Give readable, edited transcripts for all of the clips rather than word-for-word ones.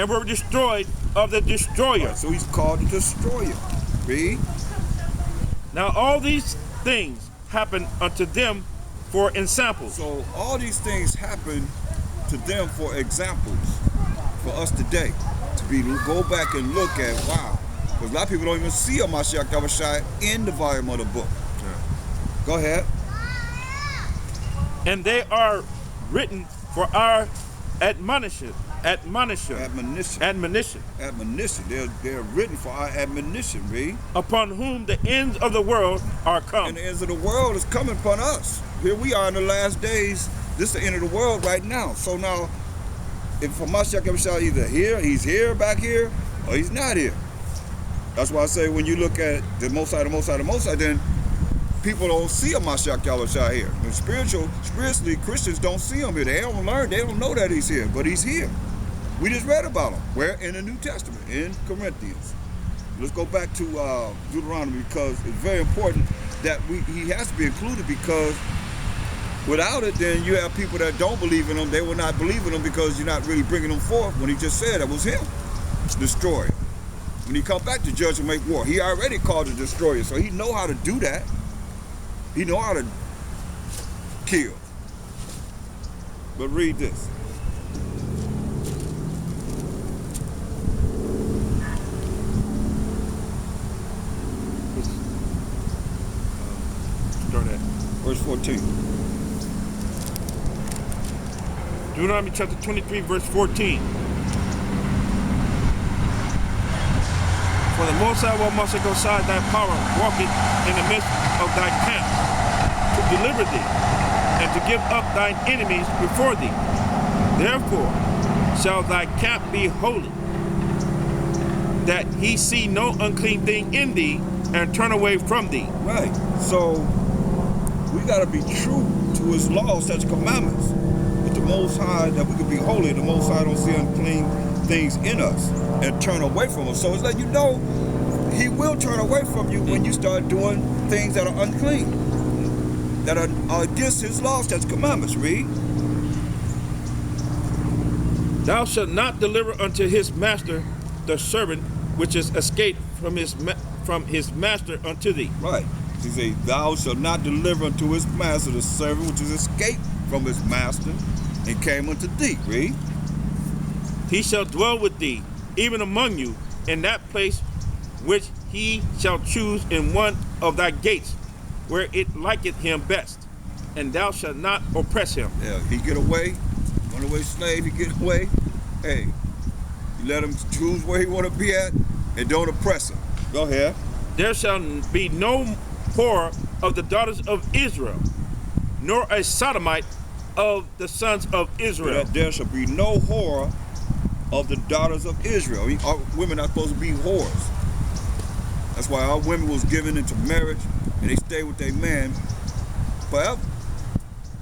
and were destroyed of the destroyer. Right, so he's called the destroyer. Read. Now all these things happen unto them for examples. So all these things happen to them for examples for us today. Go back and look at, wow. Because a lot of people don't even see a Mashiach Yahushua in the volume of the book. Yeah. Go ahead. And they are written for our admonition. Admonition. They're written for our admonition, read. Upon whom the ends of the world are come. And the ends of the world is coming upon us. Here we are in the last days. This is the end of the world right now. So now, if Mashiach Yahushua either he's here, back here, or he's not here. That's why I say when you look at the Most High, then people don't see a Mashiach Yahushua here. And spiritually, Christians don't see him here. They don't learn, they don't know that he's here, but he's here. We just read about him. Where? In the New Testament, in Corinthians. Let's go back to Deuteronomy, because it's very important that he has to be included, because without it, then you have people that don't believe in him. They will not believe in him because you're not really bringing him forth when he just said that was him, destroyer. When he come back to judge and make war, he already called the destroyer, so he know how to do that. He know how to kill. But read this. Start at verse 14. Deuteronomy chapter 23, verse 14. For the Most High will must go side thy power, walking in the midst of thy camp, to deliver thee, and to give up thine enemies before thee. Therefore shall thy camp be holy, that he see no unclean thing in thee, and turn away from thee. Right. So we got to be true to his laws, such commandments. With the Most High, that we can be holy. The Most High don't see unclean things in us and turn away from us. So it's letting you know he will turn away from you when you start doing things that are unclean, that are against his laws, such commandments. Read. Thou shalt not deliver unto his master the servant which is escaped from his master unto thee. Right. He says, thou shalt not deliver unto his master the servant which is escaped from his master and came unto thee. Read. He shall dwell with thee, even among you, in that place which he shall choose in one of thy gates, where it liketh him best, and thou shalt not oppress him. Yeah, he get away, runaway slave, he get away. Hey, you let him choose where he want to be at, and don't oppress him. Go ahead. There shall be no whore of the daughters of Israel, nor a sodomite of the sons of Israel. There shall be no whore of the daughters of Israel. Our women are supposed to be whores. That's why our women was given into marriage and they stay with their man forever.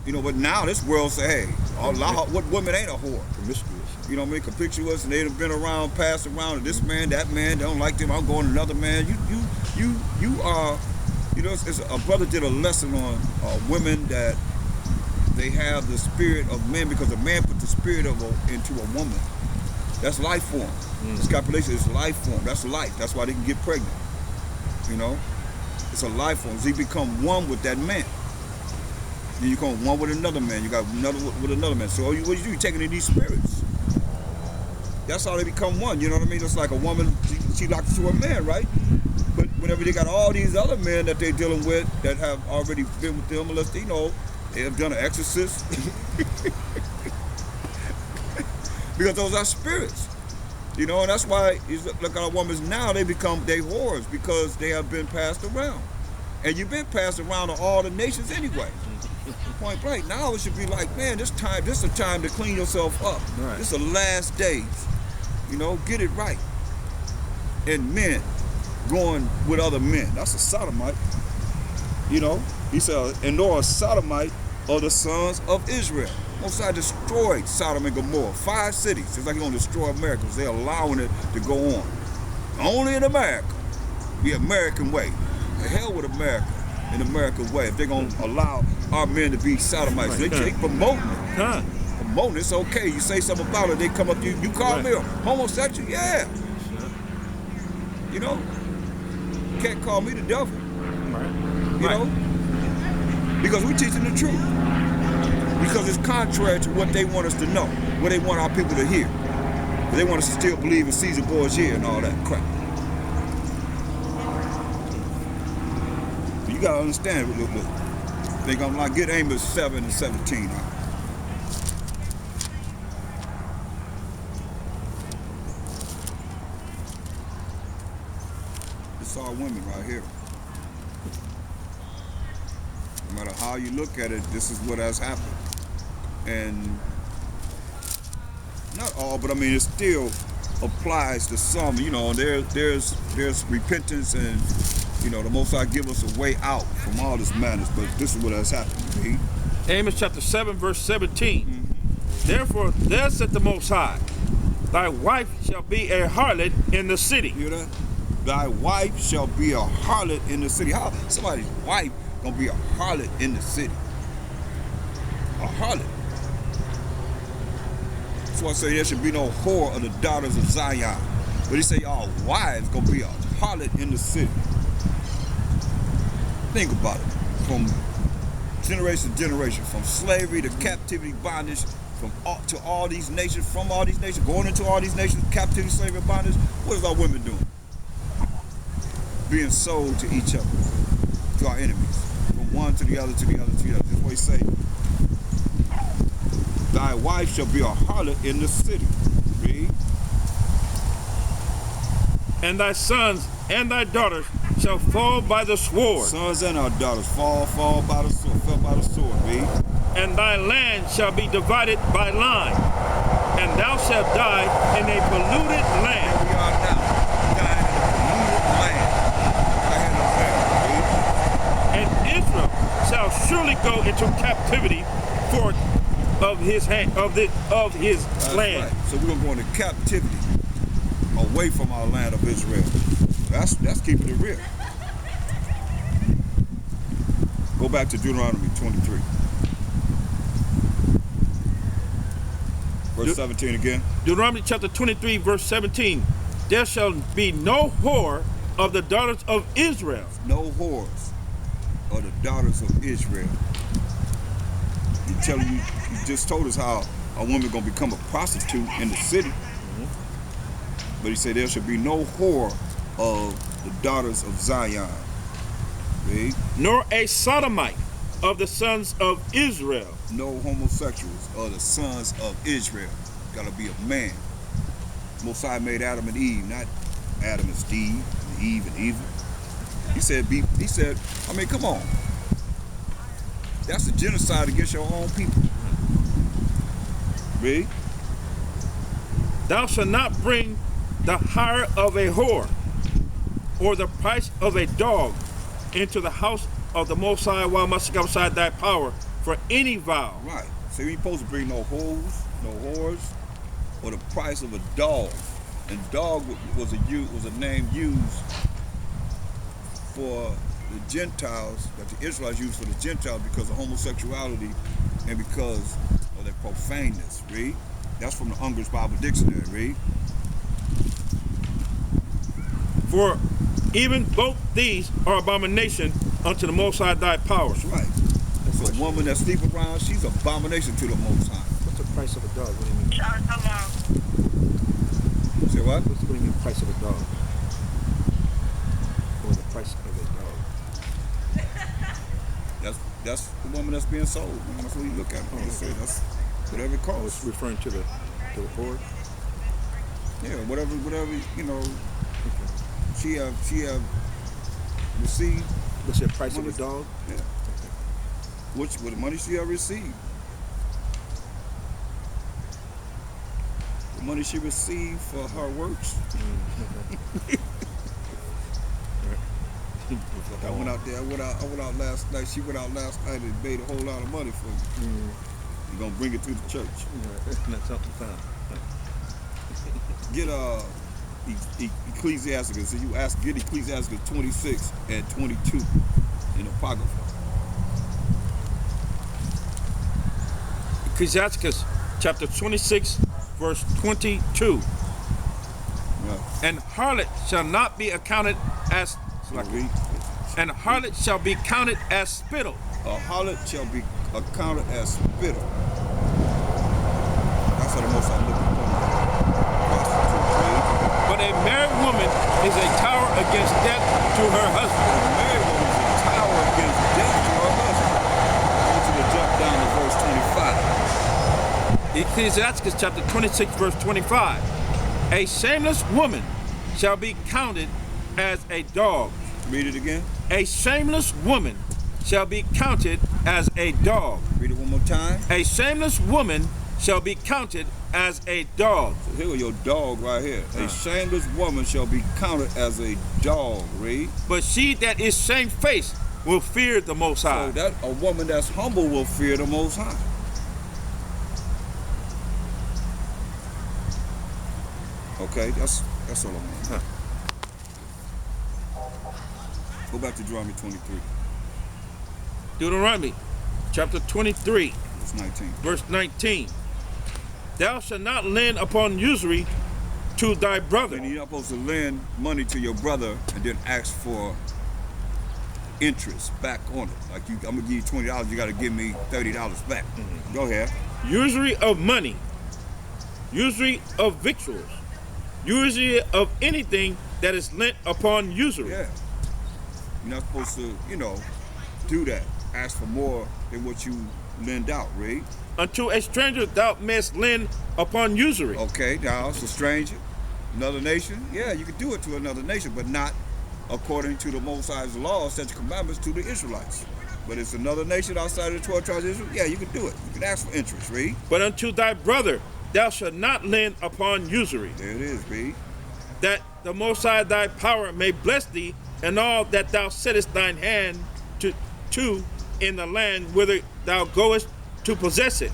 You know, but now this world say, hey, what woman ain't a whore? Promiscuous. You know what I mean? Capricious, and they've been around, passed around, and this man, that man, they don't like them, I'm going to another man. You are, you know, a brother did a lesson on women that they have the spirit of men, because a man put the spirit of into a woman. That's life form. This copulation is life form. That's life. That's why they can get pregnant. You know? It's a life form. So you become one with that man. Then you become one with another man. You got another with another man. So what you do, you're taking in these spirits. That's how they become one. You know what I mean? It's like a woman, she locks to a man, right? But whenever they got all these other men that they're dealing with that have already been with them, unless they know they have done an exorcist. Because those are spirits, you know, and that's why you look at our women now, they whores, because they have been passed around. And you've been passed around to all the nations anyway. Point blank. Now it should be like, man, this is a time to clean yourself up. Right. This is the last days. You know, get it right. And men going with other men. That's a sodomite. You know, he said, and nor a sodomite of the sons of Israel. Most High destroyed Sodom and Gomorrah, 5 cities. It's like he's going to destroy America because they're allowing it to go on. Only in America, the American way. The hell with America, in the American way. If they're going to allow our men to be sodomites, they promoting it. promoting. It's okay. You say something about it, they come up to you. You call me a homosexual? Yeah. You know? You can't call me the devil. Right. You know? Because we're teaching the truth. Because it's contrary to what they want us to know, what they want our people to hear. They want us to still believe in Caesar Borgia and all that crap. You gotta understand. Look. I think I'm like, get Amos 7 and 17 out. It's all women right here. No matter how you look at it, this is what has happened. And not all, but I mean, it still applies to some. You know, there's repentance, and you know, the Most High give us a way out from all this madness. But this is what has happened. Amos chapter 7, verse 17. Therefore, there said the Most High, thy wife shall be a harlot in the city. You hear that? Thy wife shall be a harlot in the city. How somebody's wife gonna be a harlot in the city? A harlot. That's why I say there should be no whore of the daughters of Zion. But he say y'all wives gonna be a harlot in the city. Think about it. From generation to generation, from slavery to captivity, bondage, from all these nations, going into all these nations, captivity, slavery, bondage. What is our women doing? Being sold to each other, to our enemies, from one to the other, to the other, to the other. That's what he say. Thy wife shall be a harlot in the city. Read. And thy sons and thy daughters shall fall by the sword. Sons and our daughters fall by the sword, fell by the sword. Read. And thy land shall be divided by line, and thou shalt die in a polluted land. Here we are now, dying in a polluted land. And Israel shall surely go into captivity for of his land. Right. So we're gonna go into captivity away from our land of Israel. That's keeping it real. Go back to Deuteronomy 23. Verse 17 again. Deuteronomy chapter 23, verse 17. There shall be no whore of the daughters of Israel. No whores of the daughters of Israel. You just told us how a woman gonna become a prostitute in the city. But he said there should be no whore of the daughters of Zion. Read. Nor a sodomite of the sons of Israel. No homosexuals of the sons of Israel. Gotta be a man. Most High made Adam and Eve, not Adam and Steve, and Eve and Eva. He said, I mean, come on. That's a genocide against your own people. Read. Thou shalt not bring the hire of a whore or the price of a dog into the house of the Most High while must come outside thy power for any vow. Right. So you ain't supposed to bring no whores, no whores, or the price of a dog. And dog was a name used for the Gentiles, that the Israelites used for the Gentiles because of homosexuality and because of their profaneness. Read. That's from the Unger's Bible Dictionary. Read. For even both these are abomination unto the Most High thy powers. Right. So a woman that sleep around, she's an abomination to the Most High. What's the price of a dog? What do you mean? Say what? What do you mean price of a dog? Or the price of a dog? That's the woman that's being sold. That's what you look at. That's whatever it costs. It's referring to the whore? Yeah, whatever, you know, she have received. What's the price of a dog? Yeah. What the money she have received. The money she received for her works. I went out last night. She went out last night and made a whole lot of money for you. You're gonna bring it to the church. That's something fun. Get Ecclesiasticus. So get Ecclesiasticus 26 and 22 in Apocrypha. Ecclesiasticus chapter 26, verse 22. Yeah. And harlot shall not be accounted as and harlot shall be counted as spittle. A harlot shall be accounted as spittle. That's how the Most High look upon prostitute. But a married woman is a tower against death to her husband. A married woman is a tower against death to her husband. I want you to jump down to verse 25. Ecclesiastes chapter 26, verse 25. A shameless woman shall be counted as a dog. Read it again. A shameless woman shall be counted as a dog. Read it one more time. A shameless woman shall be counted as a dog. So here your dog right here. A shameless woman shall be counted as a dog. Read. But she that is shamefaced will fear the Most High. So that a woman that's humble will fear the Most High. Okay, that's all I'm on. Go back to Deuteronomy 23. Deuteronomy chapter 23, Verse 19. verse 19. Thou shalt not lend upon usury to thy brother. And you're not supposed to lend money to your brother and then ask for interest back on it. Like I'm gonna give you $20, you gotta give me $30 back. Mm-hmm. Go ahead. Usury of money, usury of victuals, usury of anything that is lent upon usury. Yeah. You're not supposed to, do that. Ask for more than what you lend out, right? Unto a stranger thou mayest lend upon usury. Okay, now it's a stranger, another nation. Yeah, you can do it to another nation, but not according to the Most High's laws, such commandments to the Israelites. But it's another nation outside of the 12 tribes of Israel. Yeah, you can do it. You can ask for interest, read. But unto thy brother thou shalt not lend upon usury. There it is, read. That the Most High thy power may bless thee and all that thou settest thine hand to in the land whither thou goest to possess it.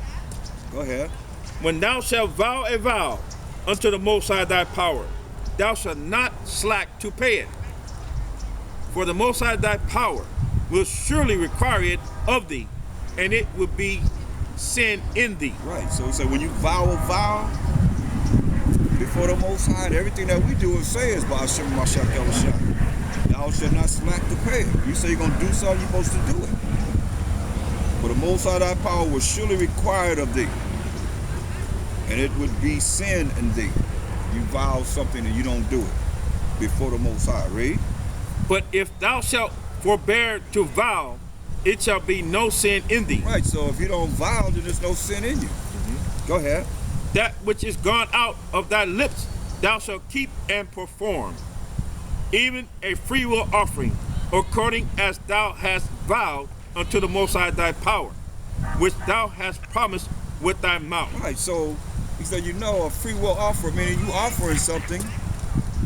Go ahead. When thou shalt vow a vow unto the Most High thy power, thou shalt not slack to pay it. For the Most High thy power will surely require it of thee, and it will be sin in thee. Right, so when you vow a vow before the Most High, and everything that we do and say is by Hashem Mashak Elohim. Thou shalt not slack to pay it. You say you're going to do something, you're supposed to do it. For the Most High thy power was surely required of thee, and it would be sin in thee. You vow something and you don't do it before the Most High. Read. But if thou shalt forbear to vow, it shall be no sin in thee. Right, so if you don't vow, then there's no sin in you. Mm-hmm. Go ahead. That which is gone out of thy lips, thou shalt keep and perform, even a freewill offering, according as thou hast vowed unto the Most High thy power, which thou hast promised with thy mouth. Right, so he said, a free will offer, meaning you offering something,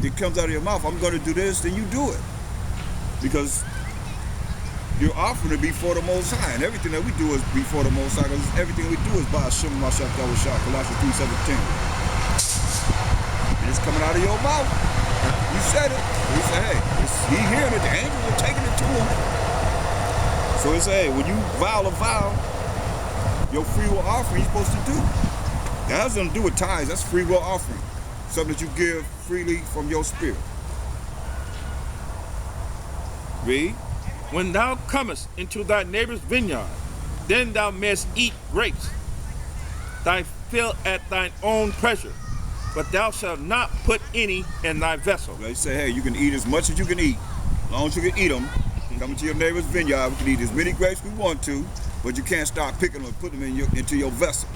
it comes out of your mouth. I'm going to do this, then you do it. Because you're offering it before the Most High, and everything that we do is before the Most High, because everything we do is by Hashem Mashak Elohim, Colossians 3:17. And it's coming out of your mouth. You said it. He said, hey, he hearing it, the angels are taking it to him. So he said, hey, when you vow a vow, your free will offering you're supposed to do. That has nothing to do with tithes, that's free will offering. Something that you give freely from your spirit. Read. When thou comest into thy neighbor's vineyard, then thou mayest eat grapes, thy fill at thine own pleasure, but thou shalt not put any in thy vessel. They say, hey, you can eat as much as you can eat, as long as you can eat them. Come to your neighbor's vineyard, we can eat as many grapes we want to, but you can't start picking them and putting them into your vessel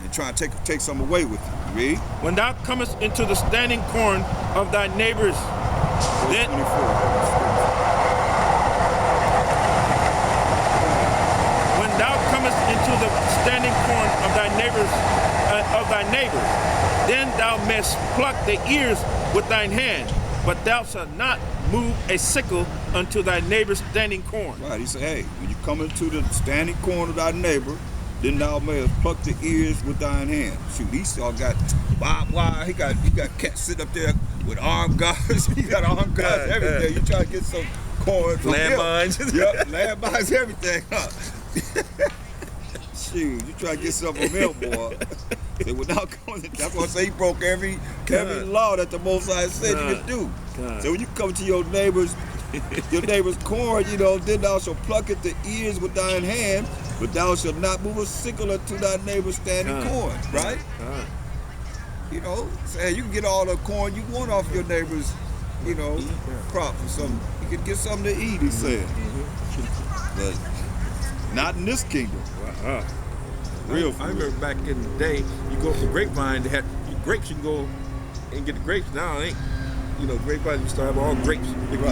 and try to take some away with you. Read. When thou comest into the standing corn of thy neighbor's, then into the standing corn of thy neighbor, then thou mayest pluck the ears with thine hand, but thou shalt not move a sickle unto thy neighbor's standing corn. Right, he said, hey, when you come into the standing corn of thy neighbor, then thou mayest pluck the ears with thine hand. Shoot, Esau got barbed wire, he got cats sitting up there with armed guards, he got armed guards, everything. You try to get some corn from landmines. Yep, landmines, everything. Huh? Shoot, you try to get something from him, boy. They would not come. That's why I say he broke every law that the Most High said you could do. So when you come to your neighbor's corn, you know, then thou shalt pluck at the ears with thine hand, but thou shalt not move a sickle unto thy neighbor's standing corn, right? You know, say you can get all the corn you want off your neighbor's, you know, crop or something. You can get something to eat, he said. But not in this kingdom. Real food. I remember back in the day, you go for grapevine, they had grapes, you can go and get the grapes. Now it ain't, you know, grapevine, you start have all grapes,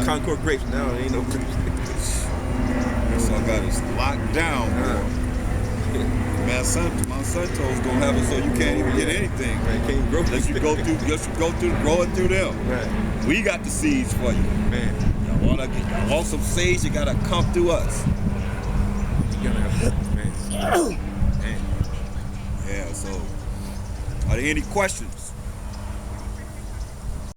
Concord grapes. Now it ain't no grapes. So I got it locked down, boy. Monsanto's gonna have it so you can't even get anything. Right, can't even grow. Unless you go through growing through them. Right. We got the seeds for you. Man. Y'all want some seeds, you gotta come through us. You gotta have man. Yeah, so are there any questions?